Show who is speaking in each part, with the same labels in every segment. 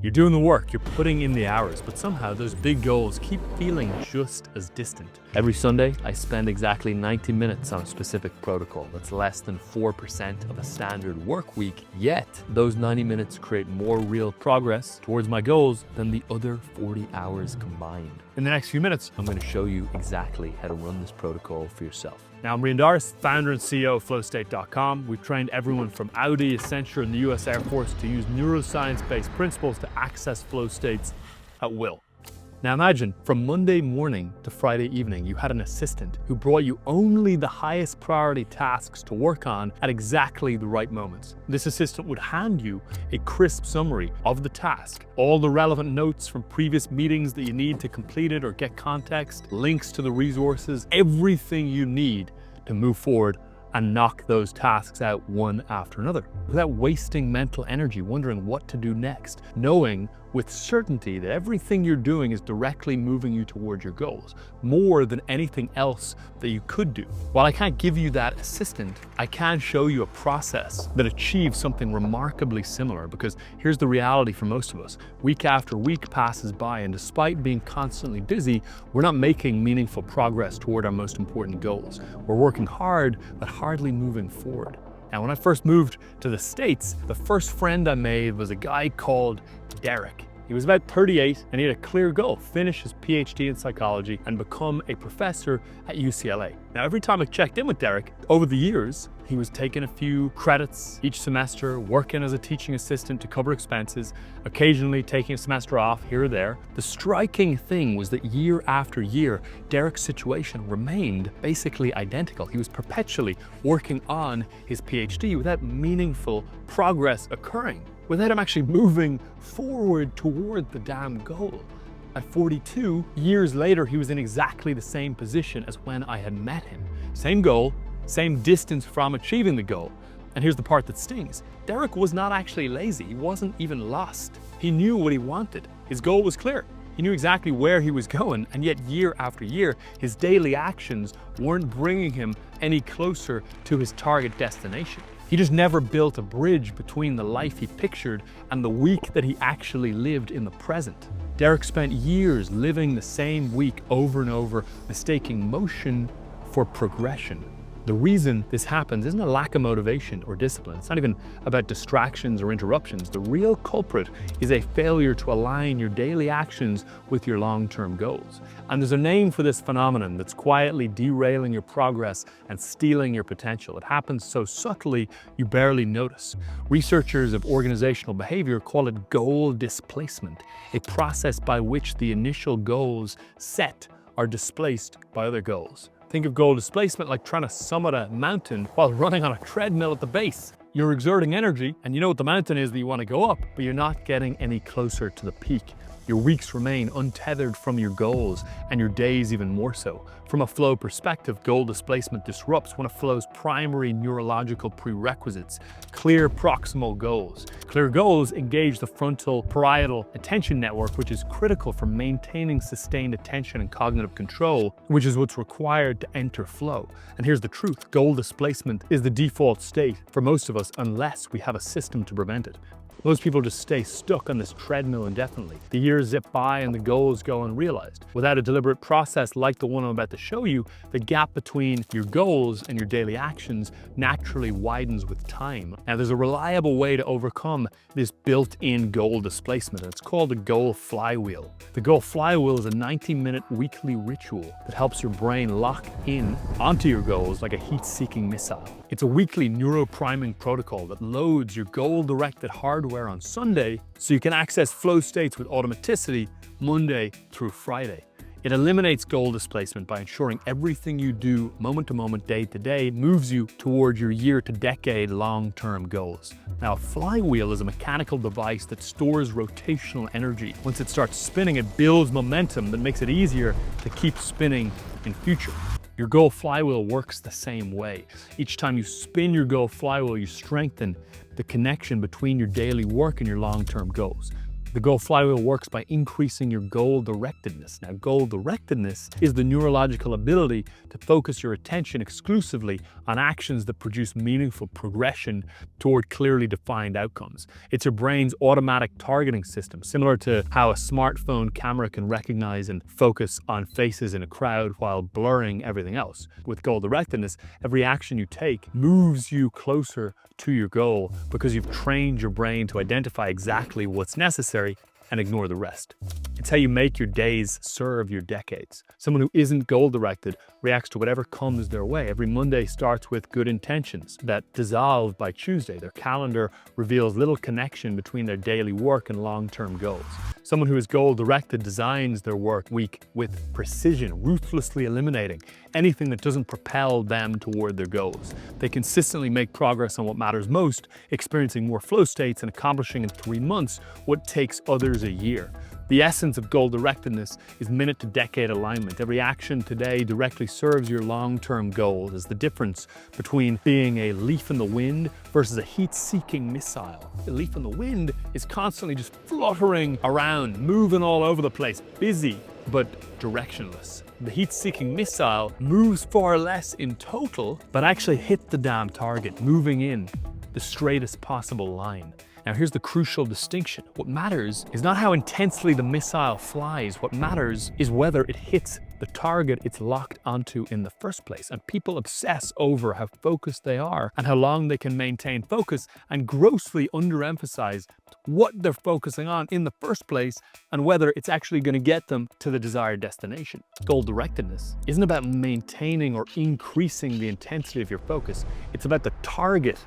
Speaker 1: You're doing the work, you're putting in the hours, but somehow those big goals keep feeling just as distant. Every Sunday, I spend exactly 90 minutes on a specific protocol. That's less than 4% of a standard work week, yet those 90 minutes create more real progress towards my goals than the other 40 hours combined. In the next few minutes, I'm going to show you exactly how to run this protocol for yourself. Now, I'm Rian Doris, founder and CEO of FlowState.com. We've trained everyone from Audi, Accenture, and the US Air Force to use neuroscience-based principles to access flow states at will. Now imagine, from Monday morning to Friday evening, you had an assistant who brought you only the highest priority tasks to work on at exactly the right moments. This assistant would hand you a crisp summary of the task, all the relevant notes from previous meetings that you need to complete it or get context, links to the resources, everything you need to move forward and knock those tasks out one after another, without wasting mental energy wondering what to do next, knowing with certainty that everything you're doing is directly moving you towards your goals, more than anything else that you could do. While I can't give you that assistant, I can show you a process that achieves something remarkably similar, because here's the reality for most of us. Week after week passes by, and despite being constantly busy, we're not making meaningful progress toward our most important goals. We're working hard, but hardly moving forward. Now, when I first moved to the States, the first friend I made was a guy called Derek. He was about 38 and he had a clear goal: finish his PhD in psychology and become a professor at UCLA. Now, every time I checked in with Derek, over the years, he was taking a few credits each semester, working as a teaching assistant to cover expenses, occasionally taking a semester off here or there. The striking thing was that year after year, Derek's situation remained basically identical. He was perpetually working on his PhD without meaningful progress occurring, without him actually moving forward toward the damn goal. At 42 years later, he was in exactly the same position as when I had met him. Same goal, same distance from achieving the goal. And here's the part that stings. Derek was not actually lazy. He wasn't even lost. He knew what he wanted. His goal was clear. He knew exactly where he was going, and yet year after year, his daily actions weren't bringing him any closer to his target destination. He just never built a bridge between the life he pictured and the week that he actually lived in the present. Derek spent years living the same week over and over, mistaking motion for progression. The reason this happens isn't a lack of motivation or discipline. It's not even about distractions or interruptions. The real culprit is a failure to align your daily actions with your long-term goals. And there's a name for this phenomenon that's quietly derailing your progress and stealing your potential. It happens so subtly you barely notice. Researchers of organizational behavior call it goal displacement, a process by which the initial goals set are displaced by other goals. Think of goal displacement like trying to summit a mountain while running on a treadmill at the base. You're exerting energy, and you know what the mountain is that you want to go up, but you're not getting any closer to the peak. Your weeks remain untethered from your goals, and your days even more so. From a flow perspective, goal displacement disrupts one of flow's primary neurological prerequisites: clear proximal goals. Clear goals engage the frontal parietal attention network, which is critical for maintaining sustained attention and cognitive control, which is what's required to enter flow. And here's the truth: goal displacement is the default state for most of us unless we have a system to prevent it. Most people just stay stuck on this treadmill indefinitely. The years zip by and the goals go unrealized. Without a deliberate process like the one I'm about to show you, the gap between your goals and your daily actions naturally widens with time. Now, there's a reliable way to overcome this built-in goal displacement, and it's called the goal flywheel. The goal flywheel is a 90-minute weekly ritual that helps your brain lock in onto your goals like a heat-seeking missile. It's a weekly neuropriming protocol that loads your goal-directed hardware on Sunday so you can access flow states with automaticity Monday through Friday. It eliminates goal displacement by ensuring everything you do moment to moment, day to day, moves you towards your year to decade long-term goals. Now, a flywheel is a mechanical device that stores rotational energy. Once it starts spinning, it builds momentum that makes it easier to keep spinning in future. Your goal flywheel works the same way. Each time you spin your goal flywheel, you strengthen the connection between your daily work and your long-term goals. The goal flywheel works by increasing your goal directedness. Now, goal directedness is the neurological ability to focus your attention exclusively on actions that produce meaningful progression toward clearly defined outcomes. It's your brain's automatic targeting system, similar to how a smartphone camera can recognize and focus on faces in a crowd while blurring everything else. With goal directedness, every action you take moves you closer to your goal because you've trained your brain to identify exactly what's necessary and ignore the rest. It's how you make your days serve your decades. Someone who isn't goal-directed reacts to whatever comes their way. Every Monday starts with good intentions that dissolve by Tuesday. Their calendar reveals little connection between their daily work and long-term goals. Someone who is goal-directed designs their work week with precision, ruthlessly eliminating anything that doesn't propel them toward their goals. They consistently make progress on what matters most, experiencing more flow states and accomplishing in 3 months what takes others a year. The essence of goal-directedness is minute-to-decade alignment. Every action today directly serves your long-term goals. Is the difference between being a leaf in the wind versus a heat-seeking missile. A leaf in the wind is constantly just fluttering around, moving all over the place, busy but directionless. The heat-seeking missile moves far less in total, but actually hits the damn target, moving in the straightest possible line. Now here's the crucial distinction. What matters is not how intensely the missile flies. What matters is whether it hits the target it's locked onto in the first place. And people obsess over how focused they are and how long they can maintain focus, and grossly underemphasize what they're focusing on in the first place and whether it's actually going to get them to the desired destination. Goal-directedness isn't about maintaining or increasing the intensity of your focus. It's about the target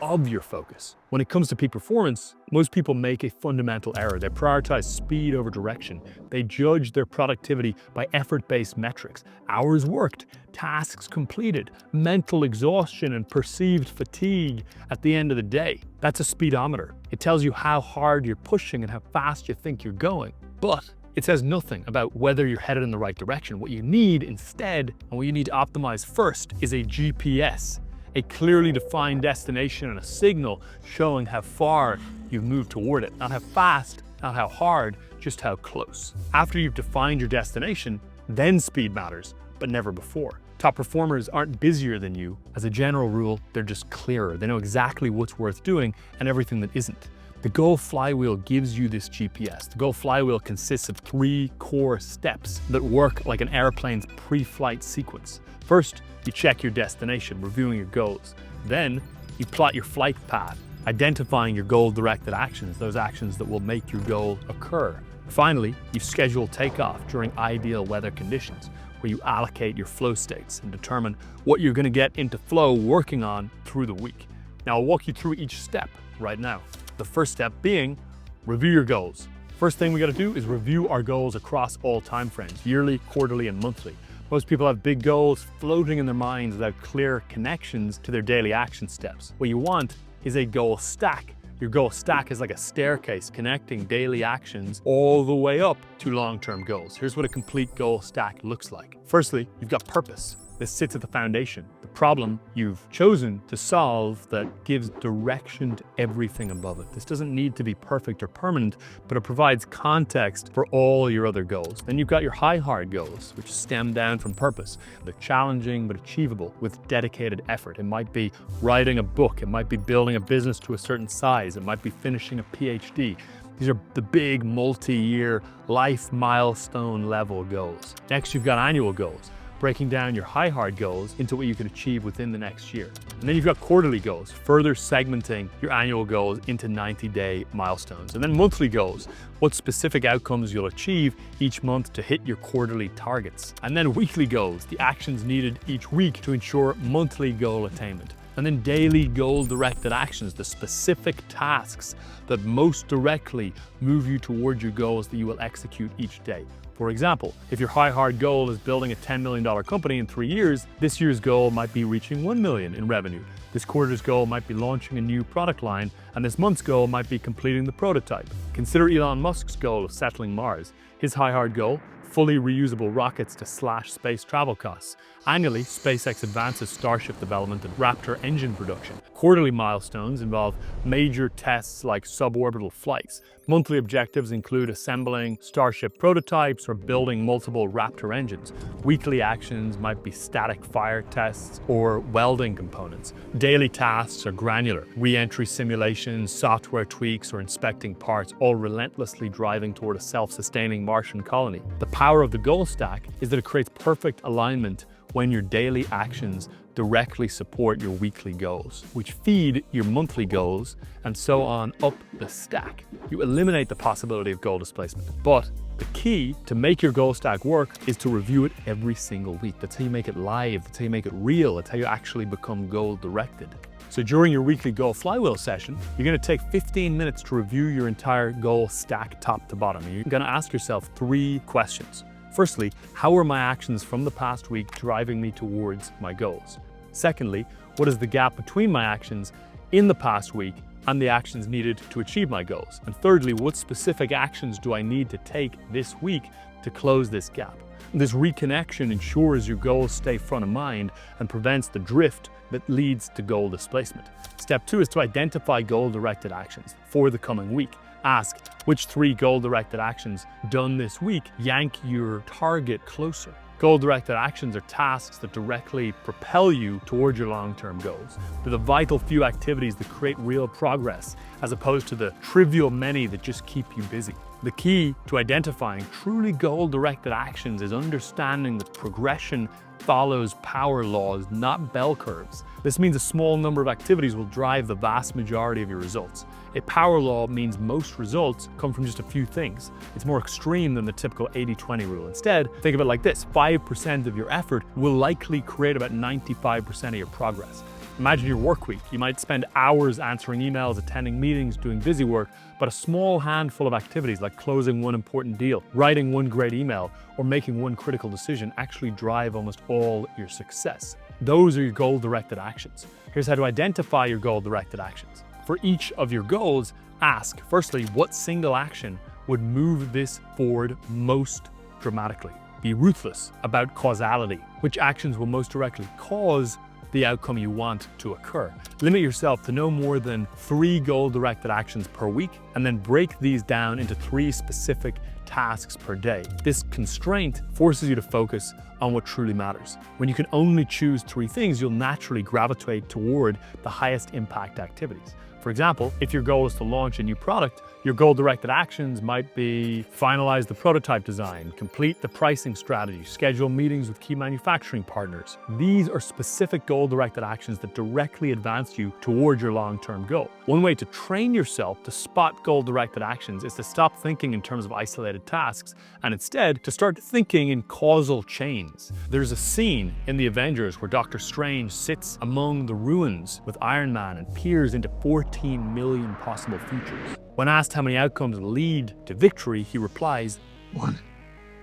Speaker 1: of your focus. When it comes to peak performance, most people make a fundamental error. They prioritize speed over direction. They judge their productivity by effort-based metrics: hours worked, tasks completed, mental exhaustion, and perceived fatigue at the end of the day. That's a speedometer. It tells you how hard you're pushing and how fast you think you're going. But it says nothing about whether you're headed in the right direction. What you need instead, and what you need to optimize first, is a GPS. A clearly defined destination and a signal showing how far you've moved toward it. Not how fast, not how hard, just how close. After you've defined your destination, then speed matters, but never before. Top performers aren't busier than you. As a general rule, they're just clearer. They know exactly what's worth doing and everything that isn't. The goal flywheel gives you this GPS. The goal flywheel consists of 3 core steps that work like an airplane's pre-flight sequence. First, you check your destination, reviewing your goals. Then, you plot your flight path, identifying your goal-directed actions, those actions that will make your goal occur. Finally, you schedule takeoff during ideal weather conditions, where you allocate your flow states and determine what you're going to get into flow working on through the week. Now, I'll walk you through each step right now. The first step being, review your goals. First thing we got to do is review our goals across all time frames: yearly, quarterly, and monthly. Most people have big goals floating in their minds without clear connections to their daily action steps. What you want is a goal stack. Your goal stack is like a staircase connecting daily actions all the way up to long-term goals. Here's what a complete goal stack looks like. Firstly, you've got purpose. This sits at the foundation, the problem you've chosen to solve that gives direction to everything above it. This doesn't need to be perfect or permanent, but it provides context for all your other goals. Then you've got your high-hard goals, which stem down from purpose. They're challenging but achievable with dedicated effort. It might be writing a book. It might be building a business to a certain size. It might be finishing a PhD. These are the big multi-year life milestone level goals. Next, you've got annual goals, breaking down your high-hard goals into what you can achieve within the next year. And then you've got quarterly goals, further segmenting your annual goals into 90-day milestones. And then monthly goals, what specific outcomes you'll achieve each month to hit your quarterly targets. And then weekly goals, the actions needed each week to ensure monthly goal attainment. And then daily goal-directed actions, the specific tasks that most directly move you toward your goals that you will execute each day. For example, if your high-hard goal is building a $10 million company in 3 years, this year's goal might be reaching $1 million in revenue. This quarter's goal might be launching a new product line, and this month's goal might be completing the prototype. Consider Elon Musk's goal of settling Mars. His high-hard goal: fully reusable rockets to slash space travel costs. Annually, SpaceX advances Starship development and Raptor engine production. Quarterly milestones involve major tests like suborbital flights, Monthly objectives include assembling Starship prototypes or building multiple Raptor engines. Weekly actions might be static fire tests or welding components. Daily tasks are granular. Re-entry simulations, software tweaks, or inspecting parts, all relentlessly driving toward a self-sustaining Martian colony. The power of the goal stack is that it creates perfect alignment when your daily actions directly support your weekly goals, which feed your monthly goals, and so on up the stack. You eliminate the possibility of goal displacement. But the key to make your goal stack work is to review it every single week. That's how you make it live, that's how you make it real, that's how you actually become goal-directed. So during your weekly goal flywheel session, you're gonna take 15 minutes to review your entire goal stack top to bottom. You're gonna ask yourself 3 questions. Firstly, how are my actions from the past week driving me towards my goals? Secondly, what is the gap between my actions in the past week and the actions needed to achieve my goals? And thirdly, what specific actions do I need to take this week to close this gap? This reconnection ensures your goals stay front of mind and prevents the drift that leads to goal displacement. Step 2 is to identify goal-directed actions for the coming week. Ask which 3 goal-directed actions done this week yank your target closer. Goal-directed actions are tasks that directly propel you towards your long-term goals. They're the vital few activities that create real progress, as opposed to the trivial many that just keep you busy. The key to identifying truly goal-directed actions is understanding that progression follows power laws, not bell curves. This means a small number of activities will drive the vast majority of your results. A power law means most results come from just a few things. It's more extreme than the typical 80-20 rule. Instead, think of it like this: 5% of your effort will likely create about 95% of your progress. Imagine your work week. You might spend hours answering emails, attending meetings, doing busy work, but a small handful of activities like closing one important deal, writing one great email, or making one critical decision actually drive almost all your success. Those are your goal-directed actions. Here's how to identify your goal-directed actions. For each of your goals, ask, firstly, what single action would move this forward most dramatically? Be ruthless about causality. Which actions will most directly cause the outcome you want to occur? Limit yourself to no more than 3 goal-directed actions per week, and then break these down into 3 specific tasks per day. This constraint forces you to focus on what truly matters. When you can only choose 3 things, you'll naturally gravitate toward the highest impact activities. For example, if your goal is to launch a new product, your goal-directed actions might be finalize the prototype design, complete the pricing strategy, schedule meetings with key manufacturing partners. These are specific goal-directed actions that directly advance you toward your long-term goal. One way to train yourself to spot goal-directed actions is to stop thinking in terms of isolated tasks and instead to start thinking in causal chains. There's a scene in The Avengers where Dr. Strange sits among the ruins with Iron Man and peers into 14 million possible futures. When asked how many outcomes lead to victory, he replies, 1.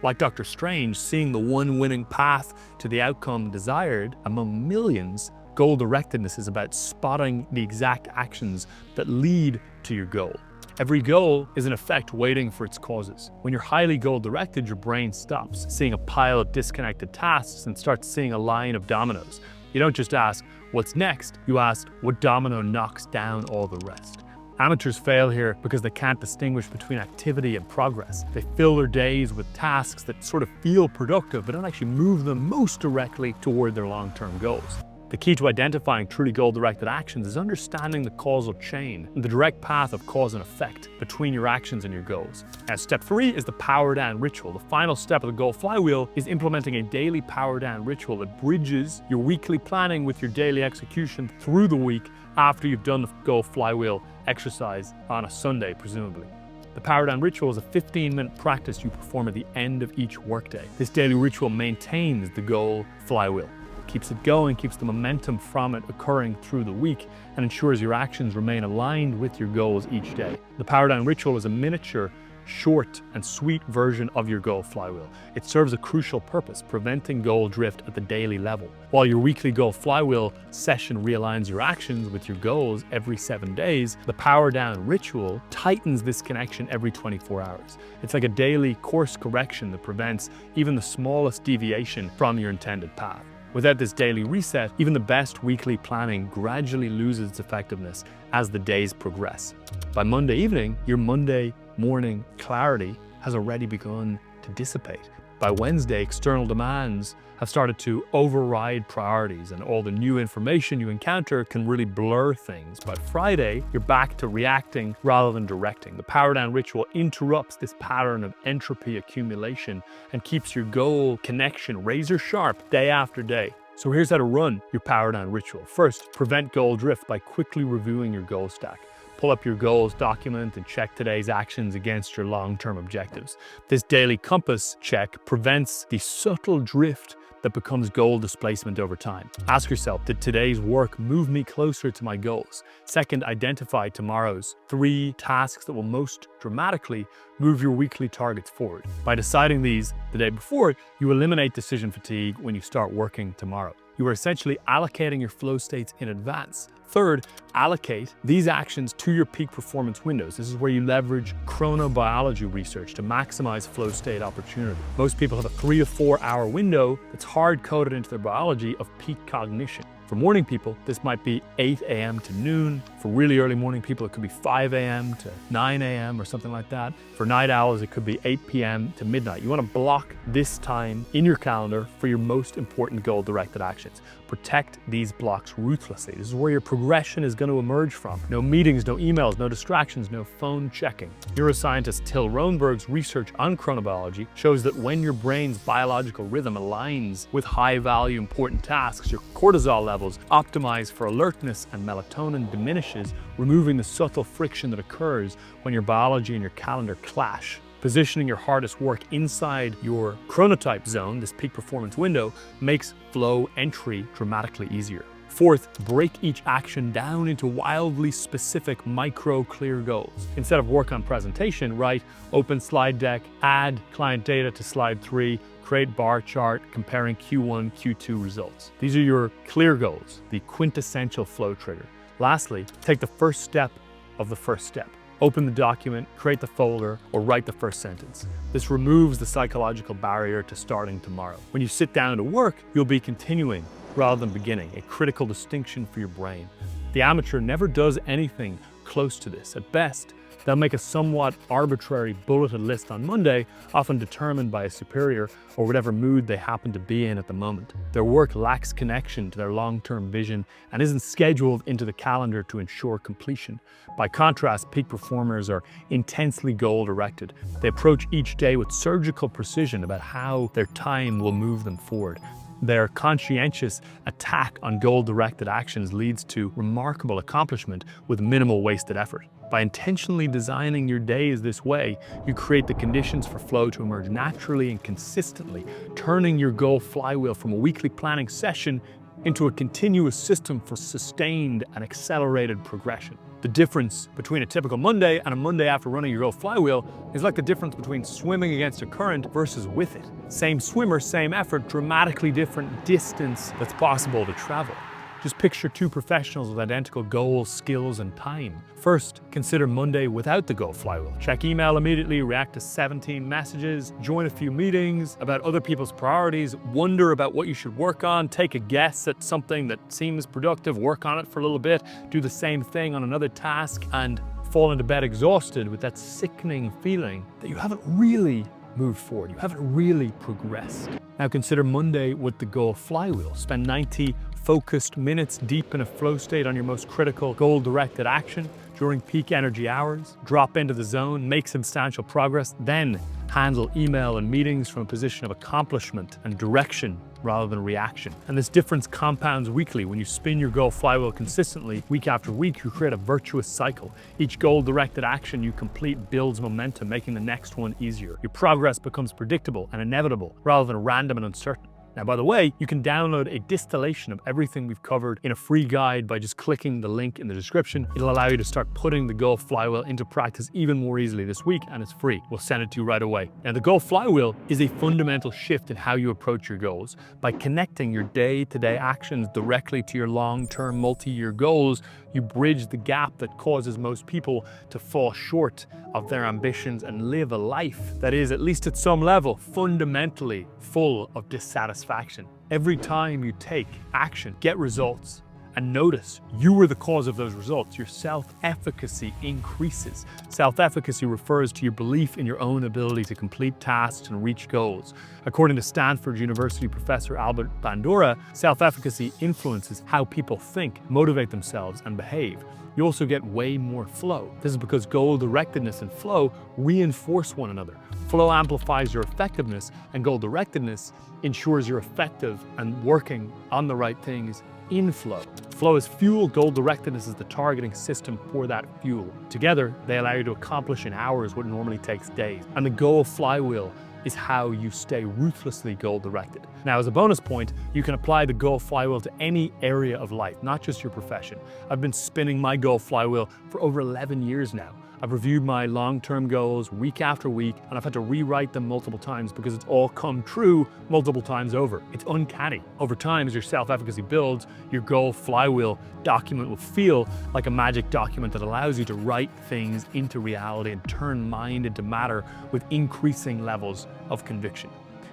Speaker 1: Like Dr. Strange, seeing the one winning path to the outcome desired among millions, goal-directedness is about spotting the exact actions that lead to your goal. Every goal is in effect waiting for its causes. When you're highly goal-directed, your brain stops seeing a pile of disconnected tasks and starts seeing a line of dominoes. You don't just ask, what's next? You ask, what domino knocks down all the rest? Amateurs fail here because they can't distinguish between activity and progress. They fill their days with tasks that sort of feel productive but don't actually move them most directly toward their long-term goals. The key to identifying truly goal-directed actions is understanding the causal chain and the direct path of cause and effect between your actions and your goals. Now, step 3 is the power down ritual. The final step of the goal flywheel is implementing a daily power down ritual that bridges your weekly planning with your daily execution through the week after you've done the goal flywheel exercise on a Sunday, presumably. The Power Down Ritual is a 15-minute practice you perform at the end of each workday. This daily ritual maintains the goal flywheel, keeps it going, keeps the momentum from it occurring through the week, and ensures your actions remain aligned with your goals each day. The Power Down Ritual is a miniature, short and sweet version of your goal flywheel. It serves a crucial purpose, preventing goal drift at the daily level. While your weekly goal flywheel session realigns your actions with your goals every 7 days, the Power Down Ritual tightens this connection every 24 hours. It's like a daily course correction that prevents even the smallest deviation from your intended path. Without this daily reset, even the best weekly planning gradually loses its effectiveness as the days progress. By Monday evening, your Monday morning clarity has already begun to dissipate. By Wednesday, external demands have started to override priorities, and all the new information you encounter can really blur things. By Friday, you're back to reacting rather than directing. The power down ritual interrupts this pattern of entropy accumulation and keeps your goal connection razor sharp day after day. So here's how to run your power down ritual. First, prevent goal drift by quickly reviewing your goal stack. Pull up your goals document and check today's actions against your long-term objectives. This daily compass check prevents the subtle drift that becomes goal displacement over time. Ask yourself, did today's work move me closer to my goals? Second, identify tomorrow's 3 tasks that will most dramatically move your weekly targets forward. By deciding these the day before, you eliminate decision fatigue when you start working tomorrow. You are essentially allocating your flow states in advance. Third, allocate these actions to your peak performance windows. This is where you leverage chronobiology research to maximize flow state opportunity. Most people have a 3 to 4 hour window that's hard-coded into their biology of peak cognition. For morning people, this might be 8 a.m. to noon. For really early morning people, it could be 5 a.m. to 9 a.m. or something like that. For night owls, it could be 8 p.m. to midnight. You want to block this time in your calendar for your most important goal-directed actions. Protect these blocks ruthlessly. This is where your progression is going to emerge from. No meetings, no emails, no distractions, no phone checking. Neuroscientist Till Roenberg's research on chronobiology shows that when your brain's biological rhythm aligns with high-value important tasks, your cortisol levels optimize for alertness and melatonin diminishes, removing the subtle friction that occurs when your biology and your calendar clash. Positioning your hardest work inside your chronotype zone, this peak performance window, makes flow entry dramatically easier. Fourth, break each action down into wildly specific micro clear goals. Instead of work on presentation, write open slide deck, add client data to slide 3, create bar chart comparing Q1, Q2 results. These are your clear goals, the quintessential flow trigger. Lastly, take the first step of the first step. Open the document, create the folder, or write the first sentence. This removes the psychological barrier to starting tomorrow. When you sit down to work, you'll be continuing rather than beginning, a critical distinction for your brain. The amateur never does anything close to this. At best, they'll make a somewhat arbitrary bulleted list on Monday, often determined by a superior or whatever mood they happen to be in at the moment. Their work lacks connection to their long-term vision and isn't scheduled into the calendar to ensure completion. By contrast, peak performers are intensely goal-directed. They approach each day with surgical precision about how their time will move them forward. Their conscientious attack on goal-directed actions leads to remarkable accomplishment with minimal wasted effort. By intentionally designing your days this way, you create the conditions for flow to emerge naturally and consistently, turning your goal flywheel from a weekly planning session into a continuous system for sustained and accelerated progression. The difference between a typical Monday and a Monday after running your goal flywheel is like the difference between swimming against a current versus with it. Same swimmer, same effort, dramatically different distance that's possible to travel. Just picture 2 professionals with identical goals, skills, and time. First, consider Monday without the goal flywheel. Check email immediately, react to 17 messages, join a few meetings about other people's priorities, wonder about what you should work on, take a guess at something that seems productive, work on it for a little bit, do the same thing on another task, and fall into bed exhausted with that sickening feeling that you haven't really moved forward, you haven't really progressed. Now consider Monday with the goal flywheel. Spend 90 focused minutes deep in a flow state on your most critical goal-directed action during peak energy hours. Drop into the zone, make substantial progress, then handle email and meetings from a position of accomplishment and direction rather than reaction. And this difference compounds weekly. When you spin your goal flywheel consistently, week after week, you create a virtuous cycle. Each goal-directed action you complete builds momentum, making the next one easier. Your progress becomes predictable and inevitable rather than random and uncertain. Now, by the way, you can download a distillation of everything we've covered in a free guide by just clicking the link in the description. It'll allow you to start putting the goal flywheel into practice even more easily this week, and it's free. We'll send it to you right away. Now, the goal flywheel is a fundamental shift in how you approach your goals. By connecting your day-to-day actions directly to your long-term multi-year goals, you bridge the gap that causes most people to fall short of their ambitions and live a life that is, at least at some level, fundamentally full of dissatisfaction. Every time you take action, get results, and notice you were the cause of those results, your self-efficacy increases. Self-efficacy refers to your belief in your own ability to complete tasks and reach goals. According to Stanford University professor Albert Bandura, self-efficacy influences how people think, motivate themselves, and behave. You also get way more flow. This is because goal-directedness and flow reinforce one another. Flow amplifies your effectiveness, and goal-directedness ensures you're effective and working on the right things in flow. Flow is fuel, goal-directedness is the targeting system for that fuel. Together, they allow you to accomplish in hours what normally takes days. And the goal flywheel is how you stay ruthlessly goal-directed. Now, as a bonus point, you can apply the goal flywheel to any area of life, not just your profession. I've been spinning my goal flywheel for over 11 years now. I've reviewed my long-term goals week after week, and I've had to rewrite them multiple times because it's all come true multiple times over. It's uncanny. Over time, as your self-efficacy builds, your goal flywheel document will feel like a magic document that allows you to write things into reality and turn mind into matter with increasing levels of conviction.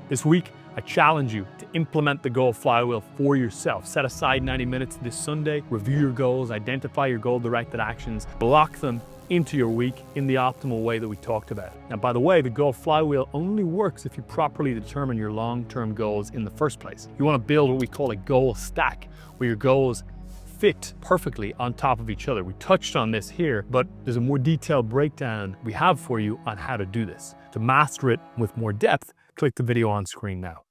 Speaker 1: This week, I challenge you to implement the goal flywheel for yourself. Set aside 90 minutes this Sunday, review your goals, identify your goal-directed actions, block them into your week in the optimal way that we talked about. Now, by the way, the goal flywheel only works if you properly determine your long-term goals in the first place. You want to build what we call a goal stack, where your goals fit perfectly on top of each other. We touched on this here, but there's a more detailed breakdown we have for you on how to do this. To master it with more depth, click the video on screen now.